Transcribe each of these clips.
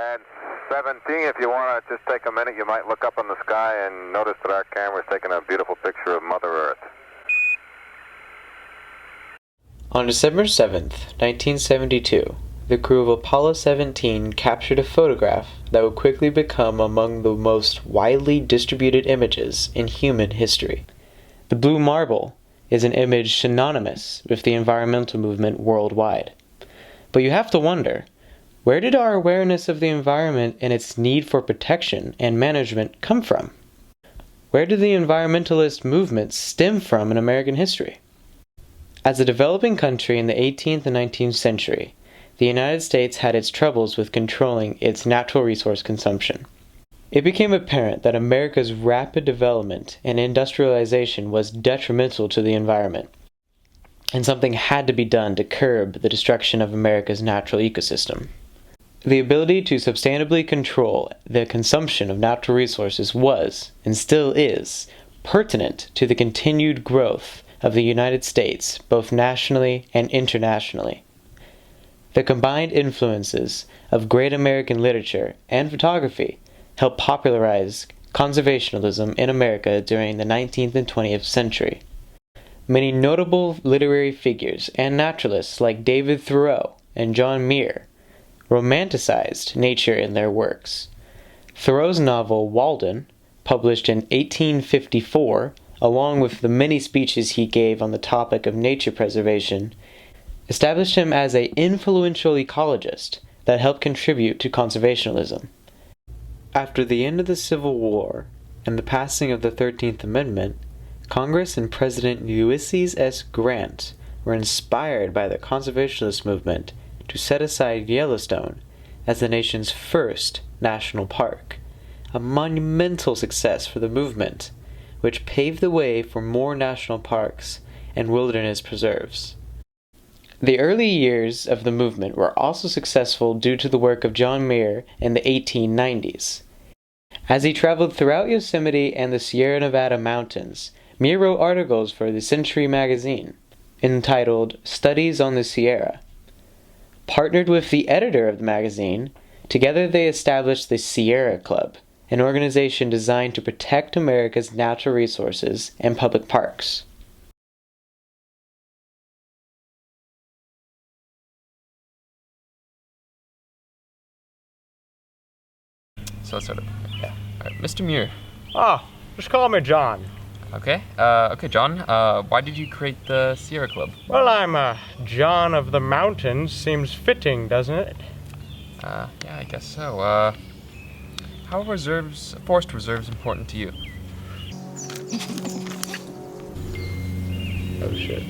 And 17, if you want to just take a minute, you might look up in the sky and notice that our camera's taking a beautiful picture of Mother Earth. On December 7th, 1972, the crew of Apollo 17 captured a photograph that would quickly become among the most widely distributed images in human history. The blue marble is an image synonymous with the environmental movement worldwide. But you have to wonder, where did our awareness of the environment and its need for protection and management come from? Where did the environmentalist movement stem from in American history? As a developing country in the 18th and 19th century, the United States had its troubles with controlling its natural resource consumption. It became apparent that America's rapid development and industrialization was detrimental to the environment, and something had to be done to curb the destruction of America's natural ecosystem. The ability to substantively control the consumption of natural resources was, and still is, pertinent to the continued growth of the United States, both nationally and internationally. The combined influences of great American literature and photography helped popularize conservationism in America during the 19th and 20th century. Many notable literary figures and naturalists like David Thoreau and John Muir romanticized nature in their works. Thoreau's novel Walden, published in 1854, along with the many speeches he gave on the topic of nature preservation, established him as an influential ecologist that helped contribute to conservationism. After the end of the Civil War and the passing of the 13th Amendment, Congress and President Ulysses S. Grant were inspired by the conservationist movement to set aside Yellowstone as the nation's first national park, a monumental success for the movement, which paved the way for more national parks and wilderness preserves. The early years of the movement were also successful due to the work of John Muir in the 1890s. As he traveled throughout Yosemite and the Sierra Nevada mountains, Muir wrote articles for the Century magazine, entitled Studies on the Sierra. Partnered with the editor of the magazine, together they established the Sierra Club, an organization designed to protect America's natural resources and public parks. So let's start it. Yeah. All right, Mr. Muir. Oh, just call me John. Okay. Okay, John. Why did you create the Sierra Club? Well, I'm John of the Mountains. Seems fitting, doesn't it? Yeah, I guess so. How are forest reserves important to you? Oh shit.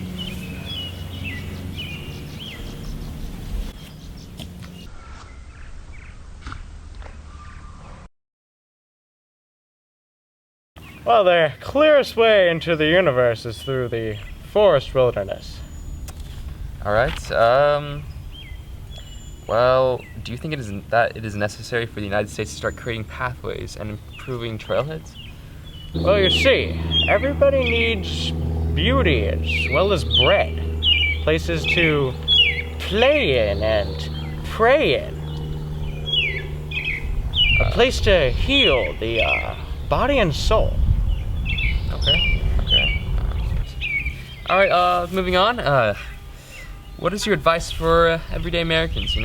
Well, the clearest way into the universe is through the forest wilderness. All right. Well, do you think it is necessary for the United States to start creating pathways and improving trailheads? Well, you see, everybody needs beauty as well as bread, places to play in and pray in, a place to heal the body and soul. Okay. All right, moving on. What is your advice for everyday Americans,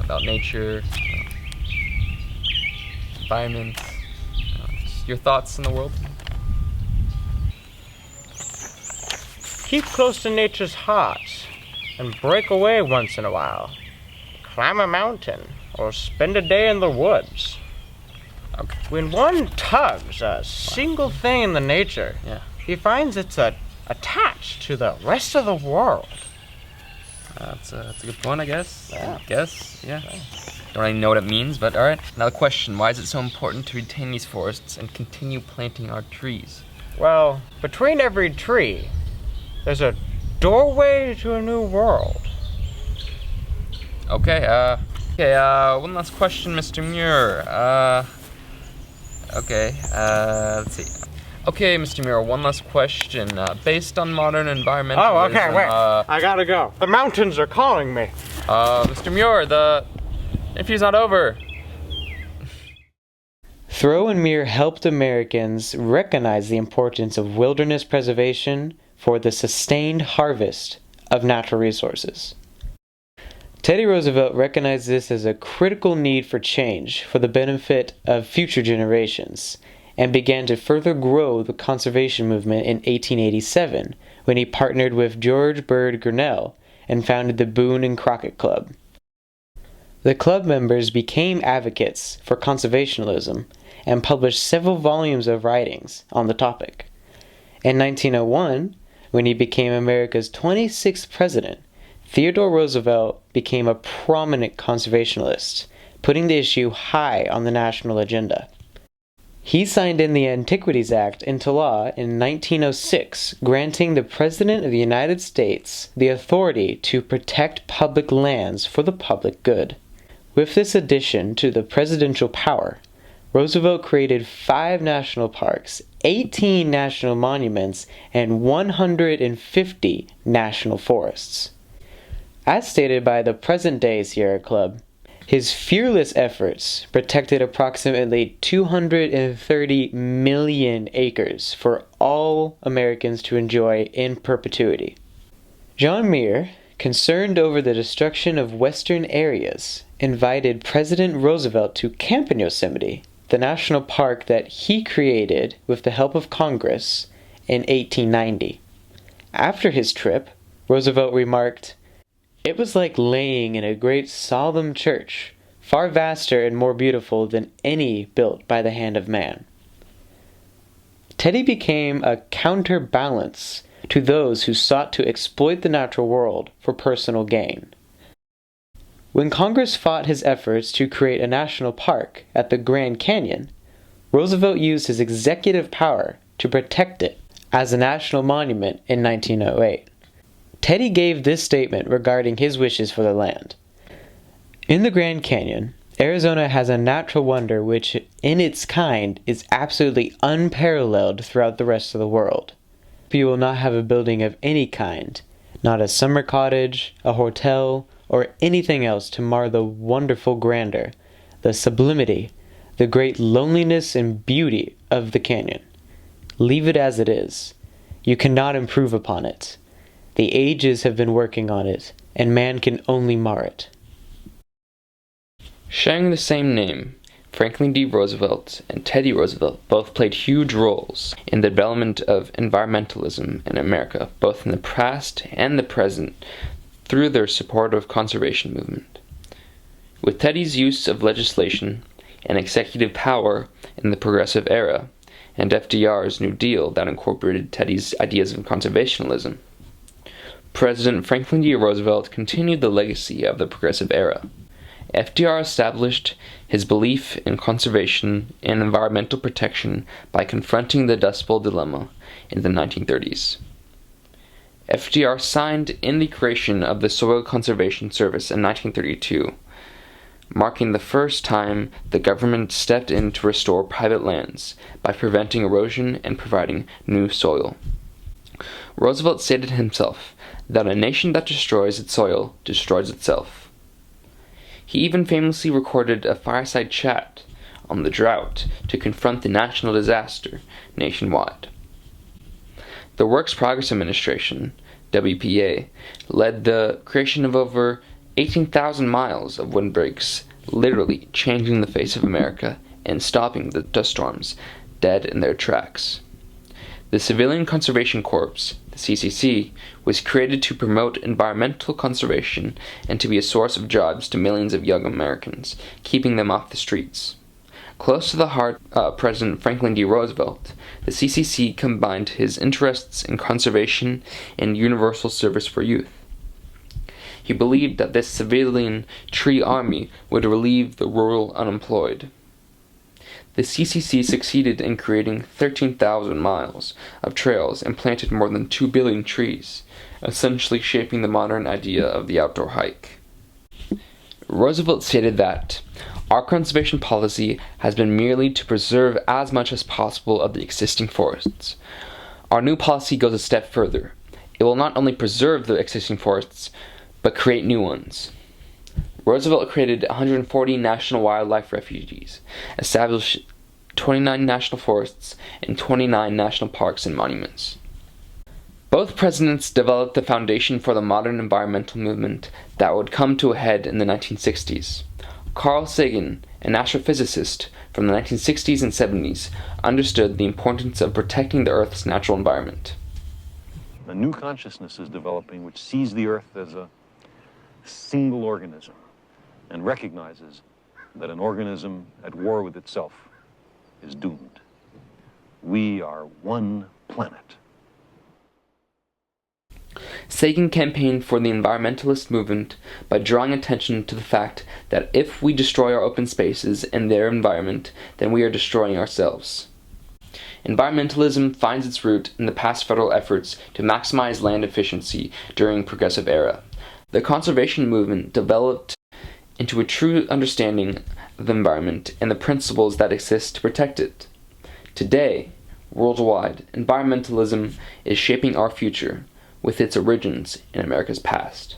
about nature, environment, just your thoughts in the world? Keep close to nature's heart and break away once in a while. Climb a mountain or spend a day in the woods. Okay. When one tugs a single thing in the nature, he finds it's attached to the rest of the world. That's a good point, I guess. Yeah. Don't really know what it means, but all right. Now the question, why is it so important to retain these forests and continue planting our trees? Well, between every tree, there's a doorway to a new world. Okay, one last question, Mr. Muir. Let's see. Okay, Mr. Muir, one last question. Based on modern environmentalism... Oh, okay, wait. I gotta go. The mountains are calling me. Mr. Muir, the interview's not over. Thoreau and Muir helped Americans recognize the importance of wilderness preservation for the sustained harvest of natural resources. Teddy Roosevelt recognized this as a critical need for change for the benefit of future generations, and began to further grow the conservation movement in 1887 when he partnered with George Bird Grinnell and founded the Boone and Crockett Club. The club members became advocates for conservationism and published several volumes of writings on the topic. In 1901, when he became America's 26th president, Theodore Roosevelt became a prominent conservationist, putting the issue high on the national agenda. He signed in the Antiquities Act into law in 1906, granting the President of the United States the authority to protect public lands for the public good. With this addition to the presidential power, Roosevelt created 5 national parks, 18 national monuments, and 150 national forests. As stated by the present-day Sierra Club, his fearless efforts protected approximately 230 million acres for all Americans to enjoy in perpetuity. John Muir, concerned over the destruction of western areas, invited President Roosevelt to camp in Yosemite, the national park that he created with the help of Congress in 1890. After his trip, Roosevelt remarked, "It was like laying in a great solemn church, far vaster and more beautiful than any built by the hand of man." Teddy became a counterbalance to those who sought to exploit the natural world for personal gain. When Congress fought his efforts to create a national park at the Grand Canyon, Roosevelt used his executive power to protect it as a national monument in 1908. Teddy gave this statement regarding his wishes for the land. "In the Grand Canyon, Arizona has a natural wonder which, in its kind, is absolutely unparalleled throughout the rest of the world. You will not have a building of any kind, not a summer cottage, a hotel, or anything else to mar the wonderful grandeur, the sublimity, the great loneliness and beauty of the canyon. Leave it as it is. You cannot improve upon it. The ages have been working on it, and man can only mar it." Sharing the same name, Franklin D. Roosevelt and Teddy Roosevelt both played huge roles in the development of environmentalism in America, both in the past and the present, through their support of conservation movement. With Teddy's use of legislation and executive power in the Progressive Era, and FDR's New Deal that incorporated Teddy's ideas of conservationism, President Franklin D. Roosevelt continued the legacy of the Progressive Era. FDR established his belief in conservation and environmental protection by confronting the Dust Bowl dilemma in the 1930s. FDR signed in the creation of the Soil Conservation Service in 1932, marking the first time the government stepped in to restore private lands by preventing erosion and providing new soil. Roosevelt stated himself that a nation that destroys its soil destroys itself. He even famously recorded a fireside chat on the drought to confront the national disaster nationwide. The Works Progress Administration, WPA, led the creation of over 18,000 miles of windbreaks, literally changing the face of America and stopping the dust storms dead in their tracks. The Civilian Conservation Corps, the CCC, was created to promote environmental conservation and to be a source of jobs to millions of young Americans, keeping them off the streets. Close to the heart of President Franklin D. Roosevelt, the CCC combined his interests in conservation and universal service for youth. He believed that this civilian tree army would relieve the rural unemployed. The CCC succeeded in creating 13,000 miles of trails and planted more than 2 billion trees, essentially shaping the modern idea of the outdoor hike. Roosevelt stated that our conservation policy has been merely to preserve as much as possible of the existing forests. Our new policy goes a step further. It will not only preserve the existing forests, but create new ones. Roosevelt created 140 national wildlife refuges, established 29 national forests, and 29 national parks and monuments. Both presidents developed the foundation for the modern environmental movement that would come to a head in the 1960s. Carl Sagan, an astrophysicist from the 1960s and 70s, understood the importance of protecting the Earth's natural environment. A new consciousness is developing which sees the Earth as a single organism and recognizes that an organism at war with itself is doomed. We are one planet. Sagan campaigned for the environmentalist movement by drawing attention to the fact that if we destroy our open spaces and their environment, then we are destroying ourselves. Environmentalism finds its root in the past federal efforts to maximize land efficiency during Progressive Era. The conservation movement developed into a true understanding of the environment and the principles that exist to protect it. Today, worldwide, environmentalism is shaping our future, with its origins in America's past.